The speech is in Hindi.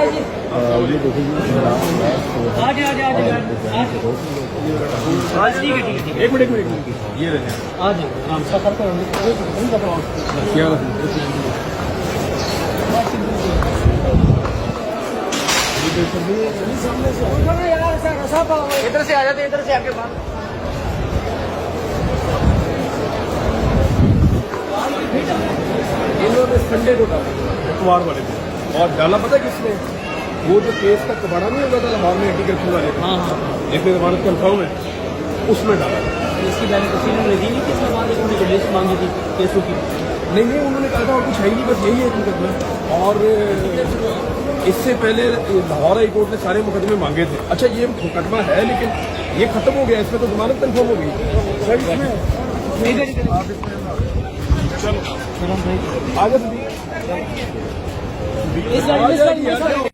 ये देखिए एक मिनट ये रहे क्या इधर से आ जाते, इधर से आपके पास इन्होंने संडे को डाला इतवार वाले दिन, और डाला पता है किसने? वो जो केस का कबाड़ा नहीं होता था लाहौर में एग्रीकल्चर वाले, जिसमें जमानत कंफर्म है, उसमें डाला। इसकी बेनिफिशियरी उन्होंने दी नहीं, किसने बाद उन्होंने जो लिस्ट मांगी थी केसों की? नहीं उन्होंने कहा था और कुछ है ही नहीं, बस यही है मुकदमा। और इससे पहले लाहौर हाई कोर्ट ने सारे मुकदमे मांगे थे। अच्छा ये मुकदमा है लेकिन ये खत्म हो गया, इसमें तो जमानत कंफर्म हो गई। चलो आगे